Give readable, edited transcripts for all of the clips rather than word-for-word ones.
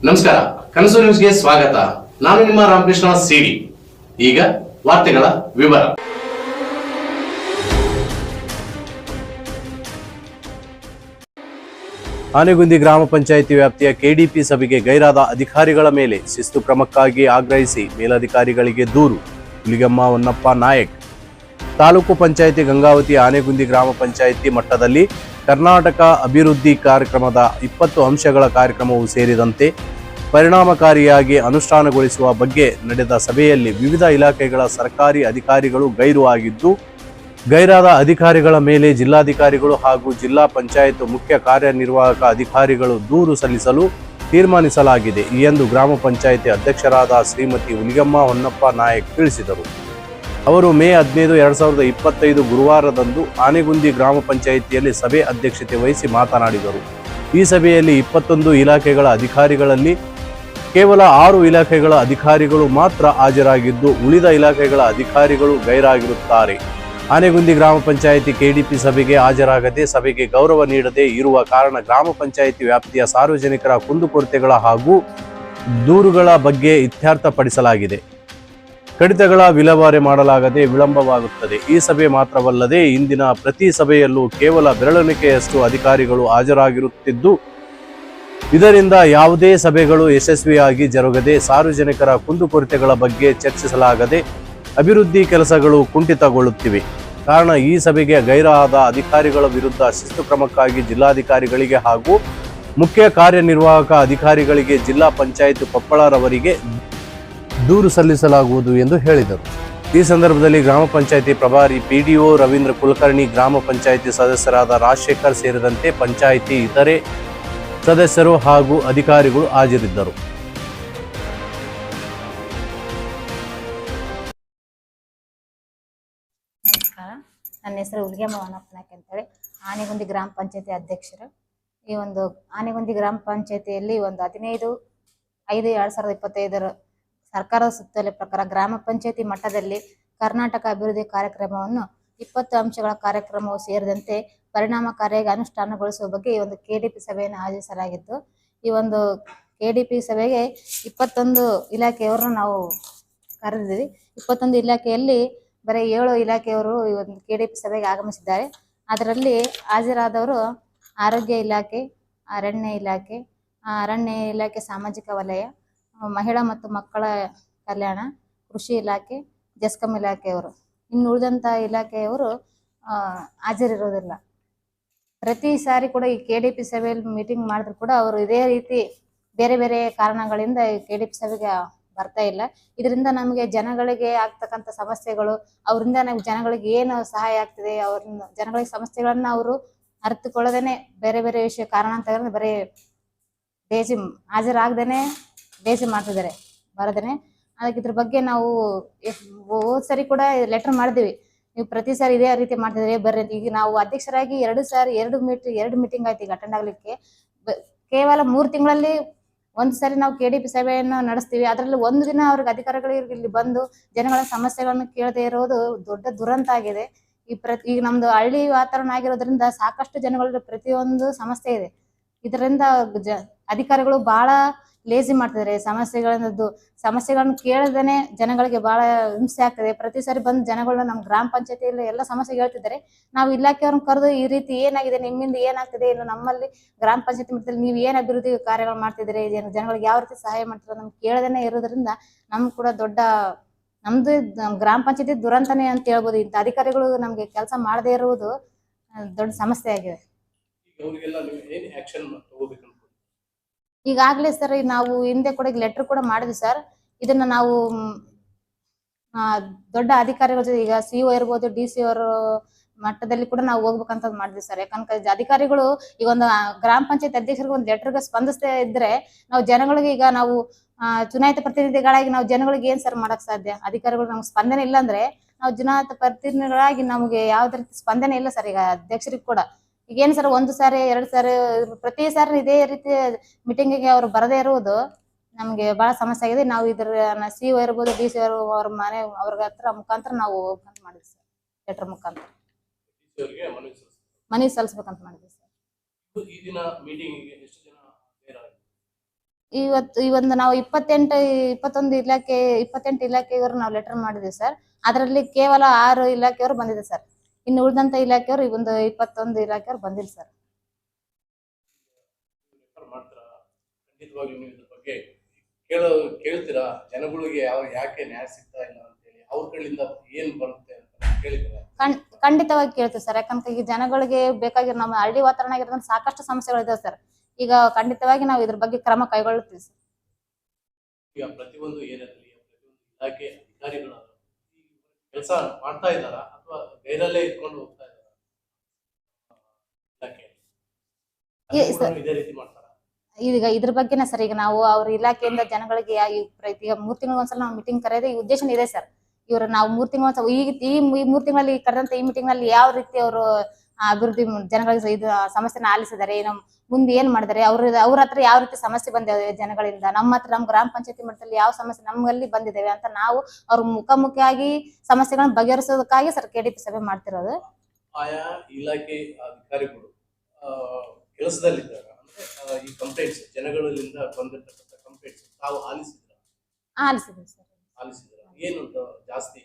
ನಮಸ್ಕಾರ, ಕನಸು ನ್ಯೂಸ್ಗೆ ಸ್ವಾಗತ. ನಾನು ನಿಮ್ಮ ರಾಮಕೃಷ್ಣ ಸಿಡಿ. ಈಗ ವಾರ್ತೆಗಳ ವಿವರ. ಆನೆಗುಂದಿ ಗ್ರಾಮ ಪಂಚಾಯಿತಿ ವ್ಯಾಪ್ತಿಯ ಕೆಡಿಪಿ ಸಭೆಗೆ ಗೈರಾದ ಅಧಿಕಾರಿಗಳ ಮೇಲೆ ಶಿಸ್ತು ಕ್ರಮಕ್ಕಾಗಿ ಆಗ್ರಹಿಸಿ ಮೇಲಧಿಕಾರಿಗಳಿಗೆ ದೂರು. ಹುಲಿಗೆಮ್ಮ ಹೊನ್ನಪ್ಪ ನಾಯಕ್. ತಾಲೂಕು ಪಂಚಾಯಿತಿ ಗಂಗಾವತಿ ಆನೆಗುಂದಿ ಗ್ರಾಮ ಪಂಚಾಯಿತಿ ಮಟ್ಟದಲ್ಲಿ ಕರ್ನಾಟಕ ಅಭಿವೃದ್ಧಿ ಕಾರ್ಯಕ್ರಮದ 20 ಅಂಶಗಳ ಕಾರ್ಯಕ್ರಮವು ಸೇರಿದಂತೆ ಪರಿಣಾಮಕಾರಿಯಾಗಿ ಅನುಷ್ಠಾನಗೊಳಿಸುವ ಬಗ್ಗೆ ನಡೆದ ಸಭೆಯಲ್ಲಿ ವಿವಿಧ ಇಲಾಖೆಗಳ ಸರ್ಕಾರಿ ಅಧಿಕಾರಿಗಳು ಗೈರು ಆಗಿದ್ದು, ಗೈರಾದ ಅಧಿಕಾರಿಗಳ ಮೇಲೆ ಜಿಲ್ಲಾಧಿಕಾರಿಗಳು ಹಾಗೂ ಜಿಲ್ಲಾ ಪಂಚಾಯತ್ ಮುಖ್ಯ ಕಾರ್ಯನಿರ್ವಾಹಕ ಅಧಿಕಾರಿಗಳು ದೂರು ಸಲ್ಲಿಸಲು ತೀರ್ಮಾನಿಸಲಾಗಿದೆ ಎಂದು ಗ್ರಾಮ ಪಂಚಾಯಿತಿ ಅಧ್ಯಕ್ಷರಾದ ಶ್ರೀಮತಿ ಹುಲಿಗೆಮ್ಮ ಹೊನ್ನಪ್ಪ ನಾಯಕ್ ತಿಳಿಸಿದರು. ಅವರು ಮೇ 15, 2025 ಗುರುವಾರದಂದು ಆನೆಗುಂದಿ ಗ್ರಾಮ ಪಂಚಾಯಿತಿಯಲ್ಲಿ ಸಭೆ ಅಧ್ಯಕ್ಷತೆ ವಹಿಸಿ ಮಾತನಾಡಿದರು. ಈ ಸಭೆಯಲ್ಲಿ 21 ಇಲಾಖೆಗಳ ಅಧಿಕಾರಿಗಳಲ್ಲಿ ಕೇವಲ 6 ಇಲಾಖೆಗಳ ಅಧಿಕಾರಿಗಳು ಮಾತ್ರ ಹಾಜರಾಗಿದ್ದು, ಉಳಿದ ಇಲಾಖೆಗಳ ಅಧಿಕಾರಿಗಳು ಗೈರಾಗಿರುತ್ತಾರೆ. ಆನೆಗುಂದಿ ಗ್ರಾಮ ಪಂಚಾಯಿತಿ ಕೆಡಿಪಿ ಸಭೆಗೆ ಹಾಜರಾಗದೆ ಸಭೆಗೆ ಗೌರವ ನೀಡದೆ ಇರುವ ಕಾರಣ ಗ್ರಾಮ ಪಂಚಾಯಿತಿ ವ್ಯಾಪ್ತಿಯ ಸಾರ್ವಜನಿಕರ ಕುಂದುಕೊರತೆಗಳ ಹಾಗೂ ದೂರುಗಳ ಬಗ್ಗೆ ಇತ್ಯರ್ಥಪಡಿಸಲಾಗಿದೆ. ಕಡಿತಗಳ ವಿಲೇವಾರಿ ಮಾಡಲಾಗದೆ ವಿಳಂಬವಾಗುತ್ತದೆ. ಈ ಸಭೆ ಮಾತ್ರವಲ್ಲದೆ ಇಂದಿನ ಪ್ರತಿ ಸಭೆಯಲ್ಲೂ ಕೇವಲ ಬೆರಳೆಣಿಕೆಯಷ್ಟು ಅಧಿಕಾರಿಗಳು ಹಾಜರಾಗಿರುತ್ತಿದ್ದು, ಇದರಿಂದ ಯಾವುದೇ ಸಭೆಗಳು ಯಶಸ್ವಿಯಾಗಿ ಜರುಗದೆ ಸಾರ್ವಜನಿಕರ ಕುಂದುಕೊರತೆಗಳ ಬಗ್ಗೆ ಚರ್ಚಿಸಲಾಗದೆ ಅಭಿವೃದ್ಧಿ ಕೆಲಸಗಳು ಕುಂಠಿತಗೊಳ್ಳುತ್ತಿವೆ. ಕಾರಣ ಈ ಸಭೆಗೆ ಗೈರಾದ ಅಧಿಕಾರಿಗಳ ವಿರುದ್ಧ ಶಿಸ್ತು ಕ್ರಮಕ್ಕಾಗಿ ಜಿಲ್ಲಾಧಿಕಾರಿಗಳಿಗೆ ಹಾಗೂ ಮುಖ್ಯ ಕಾರ್ಯನಿರ್ವಾಹಕ ಅಧಿಕಾರಿಗಳಿಗೆ ಜಿಲ್ಲಾ ಪಂಚಾಯತ್ ಕೊಪ್ಪಳರವರಿಗೆ ದೂರು ಸಲ್ಲಿಸಲಾಗುವುದು ಎಂದು ಹೇಳಿದರು. ಈ ಸಂದರ್ಭದಲ್ಲಿ ಗ್ರಾಮ ಪಂಚಾಯಿತಿ ಪ್ರಭಾರಿ ಪಿಡಿಒ ರವೀಂದ್ರ ಕುಲಕರ್ಣಿ, ಗ್ರಾಮ ಪಂಚಾಯಿತಿ ಸದಸ್ಯರಾದ ರಾಜಶೇಖರ್ ಸೇರಿದಂತೆ ಪಂಚಾಯಿತಿ ಇತರೆ ಸದಸ್ಯರು ಹಾಗೂ ಅಧಿಕಾರಿಗಳು ಹಾಜರಿದ್ದರು. ನಮಸ್ಕಾರ, ನನ್ನ ಹೆಸರು ಹುಲಿಗೆಮ್ಮ ಹೊನ್ನಪ್ಪ ನಾಯಕ್ ಅಂತೇಳಿ, ಆನೆಗುಂದಿ ಗ್ರಾಮ ಪಂಚಾಯತಿ ಅಧ್ಯಕ್ಷರು. ಈ ಒಂದು ಆನೆಗುಂದಿ ಗ್ರಾಮ ಪಂಚಾಯತಿಯಲ್ಲಿ 15/5/2025 ಸರ್ಕಾರದ ಸುತ್ತೋಲೆ ಪ್ರಕಾರ ಗ್ರಾಮ ಪಂಚಾಯತಿ ಮಟ್ಟದಲ್ಲಿ ಕರ್ನಾಟಕ ಅಭಿವೃದ್ಧಿ ಕಾರ್ಯಕ್ರಮವನ್ನು 20 ಅಂಶಗಳ ಕಾರ್ಯಕ್ರಮವು ಸೇರಿದಂತೆ ಪರಿಣಾಮಕಾರಿಯಾಗಿ ಅನುಷ್ಠಾನಗೊಳಿಸುವ ಬಗ್ಗೆ ಈ ಒಂದು ಕೆಡಿಪಿ ಸಭೆಯನ್ನು ಆಯೋಜಿಸಲಾಗಿದ್ದು, ಈ ಒಂದು ಕೆಡಿಪಿ ಸಭೆಗೆ 21 ಇಲಾಖೆಯವರನ್ನು ನಾವು ಕರೆದಿದ್ದೀವಿ. 21 ಇಲಾಖೆಯಲ್ಲಿ ಬರೀ 7 ಇಲಾಖೆಯವರು ಈ ಒಂದು ಕೆಡಿಪಿ ಸಭೆಗೆ ಆಗಮಿಸಿದ್ದಾರೆ. ಅದರಲ್ಲಿ ಹಾಜರಾದವರು ಆರೋಗ್ಯ ಇಲಾಖೆ, ಅರಣ್ಯ ಇಲಾಖೆ, ಸಾಮಾಜಿಕ ವಲಯ, ಮಹಿಳಾ ಮತ್ತು ಮಕ್ಕಳ ಕಲ್ಯಾಣ, ಕೃಷಿ ಇಲಾಖೆ, ಜೆಸ್ಕಾಂ ಇಲಾಖೆಯವರು. ಇನ್ನು ಉಳಿದಂಥ ಇಲಾಖೆಯವರು ಹಾಜರಿರೋದಿಲ್ಲ. ಪ್ರತಿ ಸಾರಿ ಕೂಡ ಈ ಕೆಡಿಪಿ ಸಭೆಯಲ್ಲಿ ಮೀಟಿಂಗ್ ಮಾಡಿದ್ರು ಕೂಡ ಅವರು ಇದೇ ರೀತಿ ಬೇರೆ ಬೇರೆ ಕಾರಣಗಳಿಂದ ಈ ಕೆಡಿಪಿ ಸಭೆಗೆ ಬರ್ತಾ ಇಲ್ಲ. ಇದರಿಂದ ನಮಗೆ ಜನಗಳಿಗೆ ಆಗ್ತಕ್ಕಂಥ ಸಮಸ್ಯೆಗಳು, ಅವರಿಂದ ನಮ್ಗೆ ಜನಗಳಿಗೆ ಏನು ಸಹಾಯ ಆಗ್ತಿದೆ, ಅವ್ರನ್ನ ಜನಗಳಿಗೆ ಸಮಸ್ಯೆಗಳನ್ನ ಅವರು ಅರಿತುಕೊಳ್ಳದೇನೆ ಬೇರೆ ಬೇರೆ ವಿಷಯ ಕಾರಣ ಅಂತ ಬರೀ ಹಾಜರಾಗದೇನೆ ಬೇಸಿ ಮಾಡ್ತಿದ್ದಾರೆ ಬರದೇನೆ. ಅದಕ್ಕೆ ಇದ್ರ ಬಗ್ಗೆ ನಾವು ಹೋದ್ ಸರಿ ಕೂಡ ಲೆಟರ್ ಮಾಡಿದ್ವಿ, ನೀವು ಪ್ರತಿ ಸಾರಿ ಇದೇ ರೀತಿ ಮಾಡ್ತಿದ್ರೆ ಬರ್ರಿ. ಈಗ ನಾವು ಅಧ್ಯಕ್ಷರಾಗಿ 2 ಮೀಟಿಂಗ್ ಆಯ್ತು ಈಗ ಅಟೆಂಡ್ ಆಗ್ಲಿಕ್ಕೆ. ಕೇವಲ 3 ತಿಂಗಳಲ್ಲಿ 1 ಸರಿ ನಾವು ಕೆಡಿಪಿ ಸಭೆಯನ್ನು ನಡೆಸ್ತೀವಿ. ಅದರಲ್ಲಿ 1 ದಿನ ಅವ್ರಿಗೆ ಅಧಿಕಾರಿಗಳಿಗೆ ಇಲ್ಲಿ ಬಂದು ಜನಗಳ ಸಮಸ್ಯೆಗಳನ್ನು ಕೇಳದೆ ಇರೋದು ದೊಡ್ಡ ದುರಂತ ಆಗಿದೆ. ಈಗ ನಮ್ದು ಹಳ್ಳಿ ವಾತಾವರಣ ಆಗಿರೋದ್ರಿಂದ ಸಾಕಷ್ಟು ಜನಗಳ ಪ್ರತಿಯೊಂದು ಸಮಸ್ಯೆ ಇದೆ. ಇದರಿಂದ ಅಧಿಕಾರಿಗಳು ಬಹಳ ಲೇಜಿ ಮಾಡ್ತಿದ್ದಾರೆ. ಸಮಸ್ಯೆಗಳನ್ನು ಕೇಳದೇನೆ ಜನಗಳಿಗೆ ಬಹಳ ಹಿಂಸೆ ಆಗ್ತದೆ. ಪ್ರತಿ ಸಾರಿ ಬಂದು ಜನಗಳನ್ನ ನಮ್ಮ ಗ್ರಾಮ ಪಂಚಾಯತಿಯಲ್ಲಿ ಎಲ್ಲ ಸಮಸ್ಯೆ ಹೇಳ್ತಿದ್ದಾರೆ. ನಾವು ಇಲಾಖೆಯವ್ರನ್ನ ಕರೆದು ಈ ರೀತಿ ಏನಾಗಿದೆ, ನಿಮ್ಮಿಂದ ಏನಾಗ್ತಿದೆ, ಇನ್ನು ನಮ್ಮಲ್ಲಿ ಗ್ರಾಮ ಪಂಚಾಯತಿ ಮಟ್ಟದಲ್ಲಿ ನೀವು ಏನ್ ಅಭಿವೃದ್ಧಿ ಕಾರ್ಯಗಳು ಮಾಡ್ತಿದ್ದೀರಿ, ಜನಗಳಿಗೆ ಯಾವ ರೀತಿ ಸಹಾಯ ಮಾಡ್ತೀರ ನಮ್ಗೆ ಕೇಳದೇನೆ ಇರೋದ್ರಿಂದ ನಮ್ಗೆ ಕೂಡ ನಮ್ದು ಗ್ರಾಮ ಪಂಚಾಯತಿ ದುರಂತನೇ ಅಂತ ಹೇಳ್ಬೋದು. ಇಂಥ ಅಧಿಕಾರಿಗಳು ನಮ್ಗೆ ಕೆಲಸ ಮಾಡದೇ ಇರುವುದು ದೊಡ್ಡ ಸಮಸ್ಯೆ ಆಗಿದೆ. ಈಗಾಗಲೇ ಸರ್ ನಾವು ಹಿಂದೆ ಕೂಡ ಲೆಟರ್ ಕೂಡ ಮಾಡಿದ್ವಿ ಸರ್. ಇದನ್ನ ನಾವು ದೊಡ್ಡ ಅಧಿಕಾರಿಗಳ ಜೊತೆ, ಈಗ ಸಿಒ ಇರ್ಬೋದು, DC ಅವರ ಮಟ್ಟದಲ್ಲಿ ಕೂಡ ನಾವು ಹೋಗ್ಬೇಕಂತ ಮಾಡಿದ್ವಿ ಸರ್. ಯಾಕಂದ್ರೆ ಅಧಿಕಾರಿಗಳು ಈಗ ಒಂದು ಗ್ರಾಮ ಪಂಚಾಯತ್ ಅಧ್ಯಕ್ಷರಿಗೆ ಒಂದು ಲೆಟರ್ಗೆ ಸ್ಪಂದಿಸ್ತಾ ಇದ್ರೆ ನಾವು ಜನಗಳಿಗೆ, ಈಗ ನಾವು ಚುನಾಯಿತ ಪ್ರತಿನಿಧಿಗಳಾಗಿ ನಾವು ಜನಗಳಿಗೆ ಏನ್ ಸರ್ ಮಾಡಕ್ ಸಾಧ್ಯ? ಅಧಿಕಾರಿಗಳು ನಮ್ಗೆ ಸ್ಪಂದನೆ ಇಲ್ಲ ಅಂದ್ರೆ ನಾವು ಚುನಾಯಿತ ಪ್ರತಿನಿಧಿಗಳಾಗಿ ನಮಗೆ ಯಾವ್ದು ರೀತಿ ಸ್ಪಂದನೆ ಇಲ್ಲ ಸರ್. ಈಗ ಅಧ್ಯಕ್ಷರಿಗೆ ಕೂಡ ಈಗೇನು ಸರ್ 1 ಸಾರಿ 2 ಸಾರಿ ಪ್ರತಿ ಸಾರಿ ಇದೇ ರೀತಿ ಮೀಟಿಂಗಿಗೆ ಅವರು ಬರದೇ ಇರುವುದು ನಮ್ಗೆ ಬಹಳ ಸಮಸ್ಯೆ ಆಗಿದೆ. ನಾವು ಇದರ ಸಿಒ ಇರ್ಬೋದು, DC ಅವ್ರ ಅವ್ರ ಹತ್ರ ಮುಖಾಂತರ ನಾವು ಹೋಗ್ಬೇಕಂತ ಮಾಡಿದ್ವಿ ಸರ್. ಲೆಟರ್ ಮುಖಾಂತರ ಮನವಿ ಸಲ್ಲಿಸಬೇಕಂತ ಮಾಡಿದ್ವಿ ಸರ್. ಈ ದಿನ ಮೀಟಿಂಗಿಗೆ ಎಷ್ಟು ಜನ ಈ ಒಂದು ನಾವು 28 ಇಲಾಖೆಯವರು ನಾವು ಲೆಟರ್ ಮಾಡಿದ್ವಿ ಸರ್. ಅದರಲ್ಲಿ ಕೇವಲ 6 ಇಲಾಖೆಯವರು ಬಂದಿದೆ ಸರ್. ಇನ್ನು ಉಳಿದಂತ ಇಲಾಖೆಯವರು ಈ ಒಂದು 21 ಇಲಾಖೆಯವರು ಬಂದಿಲ್ಲ ಸರ್. ಖಂಡಿತವಾಗ್ಲೂ ನೀವು ಇದ್ರ ಬಗ್ಗೆ ಕೇಳ್ತೀರಾ ಜನಗಳಿಗೆ ಯಾಕೆ ನ್ಯಾಯ ಸಿಗ್ತಾ ಇಲ್ಲ ಅಂತ ಹೇಳಿ ಅವ್ರ ಕಡೆಯಿಂದ ಏನ್ ಬರುತ್ತೆ ಅಂತ ಕೇಳಿದ್ರೆ ಖಂಡಿತವಾಗಿ ಕೇಳ್ತೀವಿ ಸರ್. ಯಾಕಂದ್ರೆ ಈಗ ಜನಗಳಿಗೆ ಬೇಕಾಗಿರೋ ನಮ್ಮ ಹಳ್ಳಿ ವಾತಾವರಣ ಆಗಿರೋದ್ರಿಂದ ಸಾಕಷ್ಟು ಸಮಸ್ಯೆಗಳಿದಾವೆ ಸರ್. ಈಗ ಖಂಡಿತವಾಗಿ ನಾವು ಇದ್ರ ಬಗ್ಗೆ ಕ್ರಮ ಕೈಗೊಳ್ಳುತ್ತೀವಿ ಸರ್. ಈಗ ಪ್ರತಿಯೊಂದು ಏರಿಯಾದಲ್ಲಿ ಪ್ರತಿಯೊಂದು ಇಲಾಖೆ ಅಧಿಕಾರಿಗಳು ಕೆಲಸ ಮಾಡ್ತಾ ಇದ್ದಾರಾ ಅಥವಾ ಬೇರೆಲ್ಲೇ ಇಟ್ಕೊಂಡು ಹೋಗ್ತಾ ಇದ್ದಾರಾ ಇದೇ ರೀತಿ ಮಾಡ್ತಾರಾ? ಈಗ ಇದ್ರ ಬಗ್ಗೆನೇ ಸರ್, ಈಗ ನಾವು ಅವ್ರ ಇಲಾಖೆಯಿಂದ ಜನಗಳಿಗೆ ಈಗ 3 ತಿಂಗಳು ಒಂದ್ಸಲ ನಾವು ಮೀಟಿಂಗ್ ಕರೆಯೋದು ಈ ಉದ್ದೇಶನೇ ಇದೆ ಸರ್. ಇವರು ನಾವು 3 ತಿಂಗಳು ಒಂದ್ಸಲ ಈ 3 ತಿಂಗಳಲ್ಲಿ ಕರೆದಂತ ಈ ಮೀಟಿಂಗ್ ನಲ್ಲಿ ಯಾವ ರೀತಿ ಅವರು ಅಭಿವೃದ್ಧಿ ಜನಗಳಿಗೆ ಇದು ಸಮಸ್ಯೆನ ಆಲಿಸಿದ್ದಾರೆ, ಮುಂದೆ ಏನ್ ಮಾಡಿದಾರೆ, ಅವ್ರ ಹತ್ರ ಯಾವ ರೀತಿ ಸಮಸ್ಯೆ ಬಂದಿದೆ ಜನಗಳಿಂದ, ನಮ್ಮ ಹತ್ರ ನಮ್ಮ ಗ್ರಾಮ ಪಂಚಾಯತಿ ಮಟ್ಟದಲ್ಲಿ ಯಾವ ಸಮಸ್ಯೆ ನಮ್ಮಲ್ಲಿ ಬಂದಿದ್ದೇವೆ ಅಂತ ನಾವು ಅವ್ರ ಮುಖಾಮುಖಿಯಾಗಿ ಸಮಸ್ಯೆಗಳನ್ನ ಬಗೆಹರಿಸೋದಕ್ಕಾಗಿ ಸರ್ ಕೆಡಿಪಿ ಸಭೆ ಮಾಡ್ತಿರೋದು. ಆಯಾ ಇಲಾಖೆ ಅಧಿಕಾರಿಗಳು ಕೆಲಸದಲ್ಲಿದ್ದಾರೆ ಅಂದ್ರೆ ಈ ಕಂಪ್ಲೇಂಟ್ಸ್ ಜನಗಳಿಂದ ಬಂದಿರತಕ್ಕಂಥ ಕಂಪ್ಲೇಂಟ್ಸ್ ತಾವು ಆಲಿಸಿದ್ವಿ ಸರ್. ಏನು ಜಾಸ್ತಿ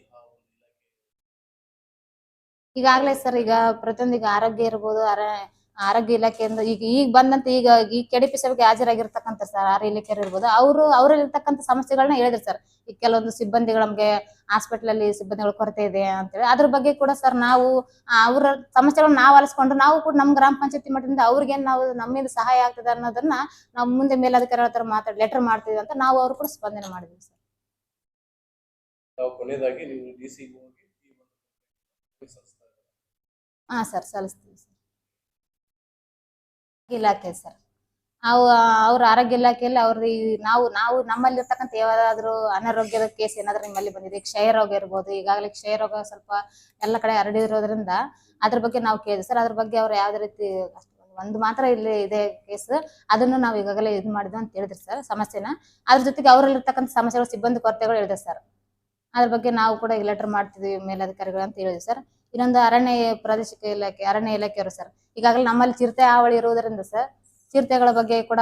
ಈಗಾಗಲೇ ಸರ್, ಈಗ ಪ್ರತಿಯೊಂದು ಈಗ ಆರೋಗ್ಯ ಇರ್ಬೋದು, ಆರೋಗ್ಯ ಇಲಾಖೆಯಿಂದ ಈಗ ಬಂದಂತ ಈ ಕೆಡಿಪಿ ಸಭೆಗೆ ಹಾಜರಾಗಿರ್ತಕ್ಕಂಥ ಸರ್ 6 ಇಲಾಖೆಯರು ಇರ್ಬೋದು, ಅವರಲ್ಲಿರ್ತಕ್ಕಂಥ ಸಮಸ್ಯೆಗಳನ್ನ ಹೇಳಿದ್ರು ಸರ್. ಈಗ ಕೆಲವೊಂದು ಸಿಬ್ಬಂದಿಗಳು ನಮ್ಗೆ ಹಾಸ್ಪಿಟಲ್ ಅಲ್ಲಿ ಸಿಬ್ಬಂದಿಗಳ ಕೊರತೆ ಇದೆ ಅಂತೇಳಿ ಅದ್ರ ಬಗ್ಗೆ ಕೂಡ ಸರ್ ನಾವು ಅವರ ಸಮಸ್ಯೆಗಳನ್ನ ನಾವು ಆಲಿಸ್ಕೊಂಡು ನಾವು ಕೂಡ ನಮ್ಮ ಗ್ರಾಮ ಪಂಚಾಯತಿ ಮಟ್ಟದಿಂದ ಅವ್ರಿಗೆ ನಾವು ನಮ್ಮಿಂದ ಸಹಾಯ ಆಗ್ತದೆ ಅನ್ನೋದನ್ನ ನಾವು ಮುಂದೆ ಮೇಲಧಿಕಾರಿಗಳ ಹತ್ರ ಲೆಟರ್ ಮಾಡ್ತೀವಿ ಅಂತ ನಾವು ಅವ್ರು ಕೂಡ ಸ್ಪಂದನೆ ಮಾಡಿದ್ವಿ ಸರ್. ಕೊನೆಯದಾಗಿ ನೀವು ಡಿಸಿ ಹೋಗಿ ಹಾ ಸರ್, ಸಲ್ಲಿಸ್ತೀವಿ ಸರ್. ಇಲಾಖೆ ಸರ್, ಅವ್ರ ಆರೋಗ್ಯ ಇಲಾಖೆಯಲ್ಲಿ ನಾವು ನಮ್ಮಲ್ಲಿ ಇರ್ತಕ್ಕಂಥ ಯಾವ್ದಾದ್ರು ಅನಾರೋಗ್ಯದ ಕೇಸ್ ಏನಾದ್ರು ನಿಮ್ಮಲ್ಲಿ ಬಂದಿದೆ, ಕ್ಷಯ ರೋಗ ಇರ್ಬೋದು. ಈಗಾಗಲೇ ಕ್ಷಯ ರೋಗ ಸ್ವಲ್ಪ ಎಲ್ಲ ಕಡೆ ಹರಡಿರೋದ್ರಿಂದ ಅದ್ರ ಬಗ್ಗೆ ನಾವು ಕೇಳಿದ್ವಿ ಸರ್. ಅದ್ರ ಬಗ್ಗೆ ಅವ್ರು ಯಾವ್ದೇ ರೀತಿ ಒಂದು ಮಾತ್ರ ಇಲ್ಲಿ ಇದೆ ಕೇಸ್, ಅದನ್ನು ನಾವು ಈಗಾಗಲೇ ಇದು ಮಾಡಿದ್ವಿ ಅಂತ ಹೇಳಿದ್ರಿ ಸರ್ ಸಮಸ್ಯೆನ. ಅದ್ರ ಜೊತೆಗೆ ಅವರಲ್ಲಿರ್ತಕ್ಕಂಥ ಸಮಸ್ಯೆಗಳು ಸಿಬ್ಬಂದಿ ಕೊರತೆಗಳು ಹೇಳಿದೆ ಸರ್. ಅದ್ರ ಬಗ್ಗೆ ನಾವು ಕೂಡ ಈಗ ಲೆಟರ್ ಮಾಡ್ತಿದ್ವಿ ಮೇಲಧಿಕಾರಿಗಳು ಅಂತ ಹೇಳಿದ್ವಿ ಸರ್. ಇನ್ನೊಂದು ಅರಣ್ಯ ಇಲಾಖೆಯವರು ಸರ್, ಈಗಾಗಲೇ ನಮ್ಮಲ್ಲಿ ಚಿರತೆ ಹಾವಳಿ ಇರುವುದರಿಂದ ಸರ್ ಚಿರತೆಗಳ ಬಗ್ಗೆ ಕೂಡ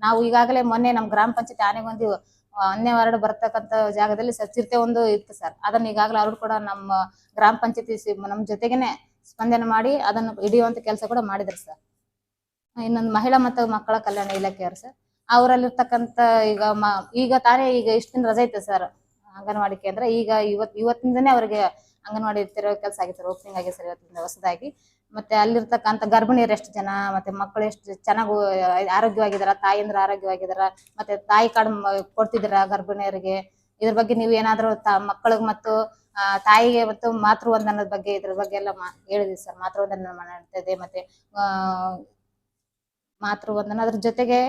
ನಾವು ಈಗಾಗಲೇ ಮೊನ್ನೆ ನಮ್ಮ ಗ್ರಾಮ ಪಂಚಾಯತ್ ಆನೆಗೊಂದು ಅನ್ಯವಾರಡು ಬರ್ತಕ್ಕಂಥ ಜಾಗದಲ್ಲಿ ಸರ್ ಚಿರತೆ ಒಂದು ಇತ್ತು ಸರ್. ಅದನ್ನ ಈಗಾಗಲೇ ಅವರು ಕೂಡ ನಮ್ಮ ಗ್ರಾಮ ಪಂಚಾಯತಿ ನಮ್ಮ ಜೊತೆಗೇನೆ ಸ್ಪಂದನೆ ಮಾಡಿ ಅದನ್ನು ಹಿಡಿಯುವಂತ ಕೆಲಸ ಕೂಡ ಮಾಡಿದ್ರು ಸರ್. ಇನ್ನೊಂದು ಮಹಿಳಾ ಮತ್ತು ಮಕ್ಕಳ ಕಲ್ಯಾಣ ಇಲಾಖೆಯವರು ಸರ್, ಅವರಲ್ಲಿರ್ತಕ್ಕಂಥ ಈಗ ತಾನೇ ಇಷ್ಟು ದಿನ ರಜೆ ಇತ್ತು ಸರ್ ಅಂಗನವಾಡಿ ಕೇಂದ್ರ. ಈಗ ಇವತ್ತಿಂದನೇ ಅವರಿಗೆ ಅಂಗನವಾಡಿ ತಿರೋ ಕೆಲಸ ಆಗಿತ್ತು, ಓಪನಿಂಗ್ ಆಗಿದೆ ಸರ್ ಇವತ್ತಿಂದ ಹೊಸದಾಗಿ. ಮತ್ತೆ ಅಲ್ಲಿರ್ತಕ್ಕಂಥ ಗರ್ಭಿಣಿಯರು ಎಷ್ಟು ಜನ, ಮತ್ತೆ ಮಕ್ಕಳು ಎಷ್ಟು ಚೆನ್ನಾಗಿ ಆರೋಗ್ಯವಾಗಿದಾರ, ತಾಯಿಯಂದ್ರ ಆರೋಗ್ಯವಾಗಿದಾರ, ಮತ್ತೆ ತಾಯಿ ಕಾರ್ಡ್ ಕೊಡ್ತಿದಾರ ಗರ್ಭಿಣಿಯರಿಗೆ. ಇದ್ರ ಬಗ್ಗೆ ನೀವು ಏನಾದ್ರು ಮಕ್ಕಳಿಗೆ ಮತ್ತು ತಾಯಿಗೆ ಮತ್ತು ಮಾತೃವಂದನದ ಬಗ್ಗೆ ಇದ್ರ ಬಗ್ಗೆ ಎಲ್ಲ ಹೇಳಿದ್ವಿ ಸರ್. ಮಾತೃವಂದನ ಮಾಡ್ತಿದೆ, ಮತ್ತೆ ಮಾತೃವಂದನ ಅದ್ರ ಜೊತೆಗೆ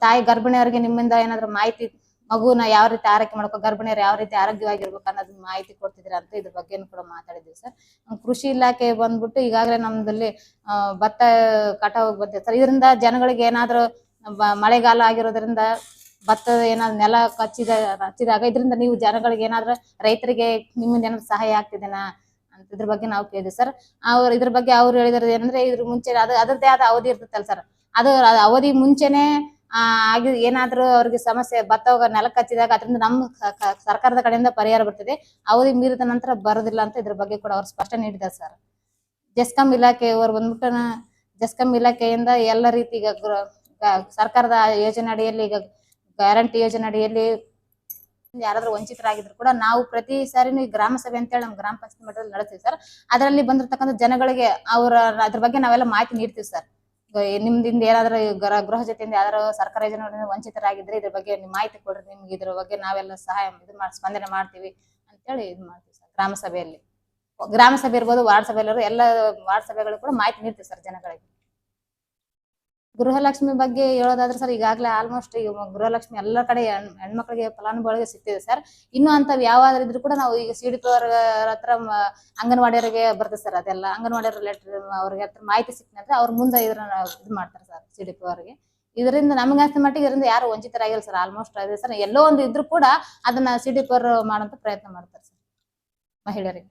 ತಾಯಿ ಗರ್ಭಿಣಿಯವರಿಗೆ ನಿಮ್ಮಿಂದ ಏನಾದ್ರು ಮಾಹಿತಿ, ಮಗುನ ಯಾವ ರೀತಿ ಆರೈಕೆ ಮಾಡ್ಕೋ, ಗರ್ಭಿಣಿಯರು ಯಾವ ರೀತಿ ಆರೋಗ್ಯವಾಗಿರ್ಬೇಕು ಅನ್ನೋದು ಮಾಹಿತಿ ಕೊಡ್ತಿದ್ರ ಅಂತ ಇದ್ರ ಬಗ್ಗೆ ಕೂಡ ಮಾತಾಡಿದ್ವಿ ಸರ್. ಕೃಷಿ ಇಲಾಖೆ ಬಂದ್ಬಿಟ್ಟು ಈಗಾಗಲೇ ನಮ್ದಲ್ಲಿ ಭತ್ತ ಕಟಾವು ಬಂದಿದೆ ಸರ್. ಇದರಿಂದ ಜನಗಳಿಗೆ ಏನಾದ್ರು ಮಳೆಗಾಲ ಆಗಿರೋದ್ರಿಂದ ಭತ್ತದ ಏನಾದ್ರು ನೆಲ ಹಚ್ಚಿದಾಗ ಇದರಿಂದ ನೀವು ಜನಗಳಿಗೆ ಏನಾದ್ರು ರೈತರಿಗೆ ನಿಮ್ಮಿಂದ ಏನಾದ್ರು ಸಹಾಯ ಆಗ್ತಿದೇನಾ ಅಂತ ಇದ್ರ ಬಗ್ಗೆ ನಾವು ಕೇಳಿದ್ವಿ ಸರ್. ಇದ್ರ ಬಗ್ಗೆ ಅವ್ರು ಹೇಳಿದ್ರು ಏನಂದ್ರೆ ಇದ್ರ ಮುಂಚೆ ಅದರದ್ದೇ ಆದ ಅವಧಿ ಇರ್ತೈತಲ್ಲ ಸರ್, ಅದು ಅವಧಿ ಮುಂಚೆನೆ ಏನಾದ್ರೂ ಅವ್ರಿಗೆ ಸಮಸ್ಯೆ ಭತ್ತ ನೆಲಕ್ಕೆ ಹಚ್ಚಿದಾಗ ಅದರಿಂದ ನಮ್ಮ ಸರ್ಕಾರದ ಕಡೆಯಿಂದ ಪರಿಹಾರ ಬರ್ತದೆ, ಅವಧಿ ಮೀರಿದ ನಂತರ ಬರೋದಿಲ್ಲ ಅಂತ ಇದ್ರ ಬಗ್ಗೆ ಕೂಡ ಅವ್ರು ಸ್ಪಷ್ಟನೆ ನೀಡಿದ್ದಾರೆ ಸರ್. ಜೆಸ್ಕಾಂ ಇಲಾಖೆಯವರು ಬಂದ್ಬಿಟ್ಟು ಜೆಸ್ಕಾಂ ಇಲಾಖೆಯಿಂದ ಎಲ್ಲ ರೀತಿ ಈಗ ಸರ್ಕಾರದ ಯೋಜನೆ ಅಡಿಯಲ್ಲಿ, ಈಗ ಗ್ಯಾರಂಟಿ ಯೋಜನೆ ಅಡಿಯಲ್ಲಿ ಯಾರಾದ್ರೂ ವಂಚಿತರಾಗಿದ್ರು ಕೂಡ ನಾವು ಪ್ರತಿ ಸಾರಿನೂ ಈ ಗ್ರಾಮ ಸಭೆ ಅಂತೇಳಿ ನಮ್ಮ ಗ್ರಾಮ ಪಂಚಾಯತ್ ಮಟ್ಟದಲ್ಲಿ ನಡೆಸ್ತೀವಿ ಸರ್. ಅದರಲ್ಲಿ ಬಂದಿರ್ತಕ್ಕಂಥ ಜನಗಳಿಗೆ ಅದ್ರ ಬಗ್ಗೆ ನಾವೆಲ್ಲ ಮಾಹಿತಿ ನೀಡ್ತೀವಿ ಸರ್. ನಿಮ್ದಿಂದ ಏನಾದ್ರು ಗೃಹ ಜೊತೆಯಿಂದ ಯಾವ್ದಾರು ಸರ್ಕಾರ ಯೋಜನೆ ವಂಚಿತರಾಗಿದ್ರೆ ಇದ್ರ ಬಗ್ಗೆ ಮಾಹಿತಿ ಕೊಡ್ರಿ, ನಿಮ್ಗೆ ಇದ್ರ ಬಗ್ಗೆ ನಾವೆಲ್ಲ ಸಹಾಯ ಸ್ಪಂದನೆ ಮಾಡ್ತೀವಿ ಅಂತೇಳಿ ಇದು ಮಾಡ್ತೀವಿ ಸರ್. ಗ್ರಾಮ ಸಭೆಯಲ್ಲಿ, ಗ್ರಾಮ ಸಭೆ ಇರ್ಬೋದು, ವಾರ್ಡ್ ಸಭೆಯಲ್ಲಿ ಎಲ್ಲ ವಾರ್ಡ್ ಸಭೆಗಳು ಕೂಡ ಮಾಹಿತಿ ನೀಡ್ತೀವಿ ಸರ್ ಜನಗಳಿಗೆ. ಗೃಹಲಕ್ಷ್ಮಿ ಬಗ್ಗೆ ಹೇಳೋದಾದ್ರೆ ಸರ್, ಈಗಾಗಲೇ ಆಲ್ಮೋಸ್ಟ್ ಈಗ ಗೃಹಲಕ್ಷ್ಮಿ ಎಲ್ಲ ಕಡೆ ಹೆಣ್ಮಕ್ಳಿಗೆ ಫಲಾನುಭವಿಗಳಿಗೆ ಸಿಗ್ತಿದೆ ಸರ್. ಇನ್ನೂ ಅಂತವ್ ಯಾವ್ದಾದ್ರು ಇದ್ರು ಕೂಡ ನಾವು ಈಗ ಸಿಡಿಪಿ ಅವ್ರ ಹತ್ರ ಅಂಗನವಾಡಿಯವರಿಗೆ ಬರ್ತದೆ ಸರ್. ಅದೆಲ್ಲ ಅಂಗನವಾಡಿಯವ್ರ ಲೆಟರ್ ಅವ್ರಿಗೆ ಹತ್ರ ಮಾಹಿತಿ ಸಿಕ್ಕಿದ್ರೆ ಅವ್ರ ಮುಂದೆ ಇದನ್ನ ಇದು ಮಾಡ್ತಾರೆ ಸರ್ ಸಿಡಿಪಿ ಅವರಿಗೆ. ಇದರಿಂದ ನಮ್ಗೆ ಅಷ್ಟು ಮಟ್ಟಿಗೆ ಇದರಿಂದ ಯಾರು ವಂಚಿತರಾಗಿಲ್ಲ ಸರ್. ಆಲ್ಮೋಸ್ಟ್ ಅದೇ ಸರ್, ಎಲ್ಲೋ ಒಂದು ಇದ್ರು ಕೂಡ ಅದನ್ನ ಸಿಡಿಪಿ ಅವರು ಮಾಡೋಂಥ ಪ್ರಯತ್ನ ಮಾಡ್ತಾರೆ ಸರ್ ಮಹಿಳೆಯರಿಗೆ.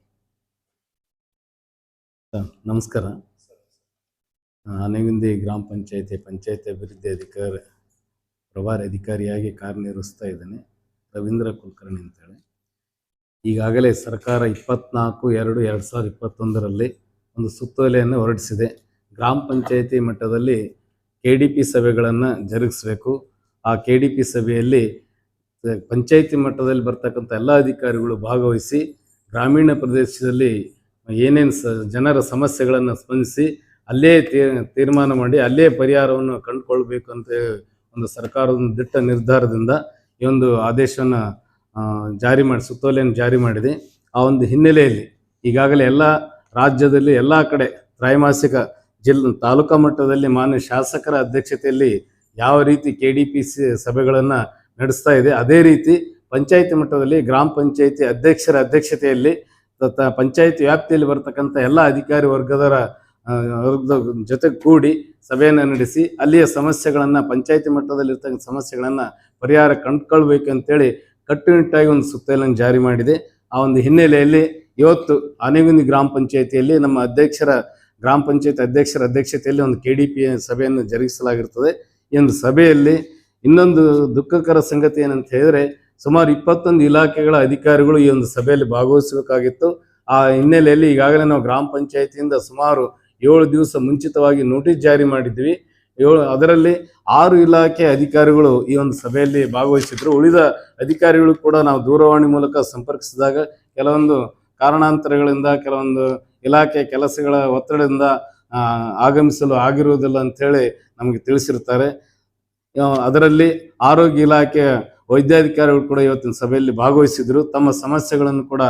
ನಮಸ್ಕಾರ. ಆನೆಗುಂದಿ ಗ್ರಾಮ ಪಂಚಾಯತಿ ಅಭಿವೃದ್ಧಿ ಪ್ರಭಾರಿ ಅಧಿಕಾರಿಯಾಗಿ ಕಾರ್ಯನಿರ್ವಹಿಸ್ತಾ ಇದ್ದೇನೆ, ರವೀಂದ್ರ ಕುಲಕರ್ಣಿ ಅಂತೇಳಿ. ಈಗಾಗಲೇ ಸರ್ಕಾರ 24/2/2021 ಒಂದು ಸುತ್ತೋಲೆಯನ್ನು ಹೊರಡಿಸಿದೆ. ಗ್ರಾಮ ಪಂಚಾಯಿತಿ ಮಟ್ಟದಲ್ಲಿ KDP ಸಭೆಗಳನ್ನು ಜರುಗಿಸಬೇಕು. ಆ KDP ಸಭೆಯಲ್ಲಿ ಪಂಚಾಯಿತಿ ಮಟ್ಟದಲ್ಲಿ ಬರ್ತಕ್ಕಂಥ ಎಲ್ಲ ಅಧಿಕಾರಿಗಳು ಭಾಗವಹಿಸಿ ಗ್ರಾಮೀಣ ಪ್ರದೇಶದಲ್ಲಿ ಏನೇನು ಜನರ ಸಮಸ್ಯೆಗಳನ್ನು ಸ್ಪಂದಿಸಿ ಅಲ್ಲೇ ತೀರ್ಮಾನ ಮಾಡಿ ಅಲ್ಲೇ ಪರಿಹಾರವನ್ನು ಕಂಡುಕೊಳ್ಬೇಕು ಅಂತ ಒಂದು ಸರ್ಕಾರದ ದಿಟ್ಟ ನಿರ್ಧಾರದಿಂದ ಈ ಒಂದು ಆದೇಶವನ್ನು ಸುತ್ತೋಲೆಯನ್ನು ಜಾರಿ ಮಾಡಿದೆ. ಆ ಒಂದು ಹಿನ್ನೆಲೆಯಲ್ಲಿ ಈಗಾಗಲೇ ಎಲ್ಲ ರಾಜ್ಯದಲ್ಲಿ ಎಲ್ಲ ಕಡೆ ತ್ರೈಮಾಸಿಕ ತಾಲೂಕಾ ಮಟ್ಟದಲ್ಲಿ ಮಾನ್ಯ ಶಾಸಕರ ಅಧ್ಯಕ್ಷತೆಯಲ್ಲಿ ಯಾವ ರೀತಿ KDP ಸಭೆಗಳನ್ನು ನಡೆಸ್ತಾ ಇದೆ, ಅದೇ ರೀತಿ ಪಂಚಾಯಿತಿ ಮಟ್ಟದಲ್ಲಿ ಗ್ರಾಮ ಪಂಚಾಯಿತಿ ಅಧ್ಯಕ್ಷರ ಅಧ್ಯಕ್ಷತೆಯಲ್ಲಿ ಪಂಚಾಯಿತಿ ವ್ಯಾಪ್ತಿಯಲ್ಲಿ ಬರ್ತಕ್ಕಂಥ ಎಲ್ಲ ಅಧಿಕಾರಿ ವರ್ಗದ ಜೊತೆ ಕೂಡಿ ಸಭೆಯನ್ನು ನಡೆಸಿ ಅಲ್ಲಿಯ ಸಮಸ್ಯೆಗಳನ್ನು ಪಂಚಾಯಿತಿ ಮಟ್ಟದಲ್ಲಿ ಇರ್ತಕ್ಕಂಥ ಸಮಸ್ಯೆಗಳನ್ನು ಪರಿಹಾರ ಕಂಡುಕೊಳ್ಬೇಕಂತೇಳಿ ಕಟ್ಟುನಿಟ್ಟಾಗಿ ಒಂದು ಸುತ್ತೋಲೆಯನ್ನು ಜಾರಿ ಮಾಡಿದೆ. ಆ ಒಂದು ಹಿನ್ನೆಲೆಯಲ್ಲಿ ಇವತ್ತು ಆನೆಗುಂದಿ ಗ್ರಾಮ ಪಂಚಾಯಿತಿಯಲ್ಲಿ ನಮ್ಮ ಗ್ರಾಮ ಪಂಚಾಯತ್ ಅಧ್ಯಕ್ಷರ ಅಧ್ಯಕ್ಷತೆಯಲ್ಲಿ ಒಂದು KDP ಸಭೆಯನ್ನು ಜರುಗಿಸಲಾಗಿರ್ತದೆ. ಈ ಒಂದು ಸಭೆಯಲ್ಲಿ ಇನ್ನೊಂದು ದುಃಖಕರ ಸಂಗತಿ ಏನಂತ ಹೇಳಿದ್ರೆ, ಸುಮಾರು 21 ಇಲಾಖೆಗಳ ಅಧಿಕಾರಿಗಳು ಈ ಒಂದು ಸಭೆಯಲ್ಲಿ ಭಾಗವಹಿಸಬೇಕಾಗಿತ್ತು. ಆ ಹಿನ್ನೆಲೆಯಲ್ಲಿ ಈಗಾಗಲೇ ನಾವು ಗ್ರಾಮ ಪಂಚಾಯಿತಿಯಿಂದ ಸುಮಾರು 7 ದಿವಸ ಮುಂಚಿತವಾಗಿ ನೋಟಿಸ್ ಜಾರಿ ಮಾಡಿದ್ವಿ. ಅದರಲ್ಲಿ 6 ಇಲಾಖೆ ಅಧಿಕಾರಿಗಳು ಈ ಒಂದು ಸಭೆಯಲ್ಲಿ ಭಾಗವಹಿಸಿದ್ರು. ಉಳಿದ ಅಧಿಕಾರಿಗಳು ಕೂಡ ನಾವು ದೂರವಾಣಿ ಮೂಲಕ ಸಂಪರ್ಕಿಸಿದಾಗ ಕೆಲವೊಂದು ಕಾರಣಾಂತರಗಳಿಂದ ಕೆಲವೊಂದು ಇಲಾಖೆ ಕೆಲಸಗಳ ಒತ್ತಡದಿಂದ ಆಗಮಿಸಲು ಆಗಿರುವುದಿಲ್ಲ ಅಂಥೇಳಿ ನಮಗೆ ತಿಳಿಸಿರ್ತಾರೆ. ಅದರಲ್ಲಿ ಆರೋಗ್ಯ ಇಲಾಖೆಯ ವೈದ್ಯಾಧಿಕಾರಿಗಳು ಕೂಡ ಇವತ್ತಿನ ಸಭೆಯಲ್ಲಿ ಭಾಗವಹಿಸಿದ್ರು. ತಮ್ಮ ಸಮಸ್ಯೆಗಳನ್ನು ಕೂಡ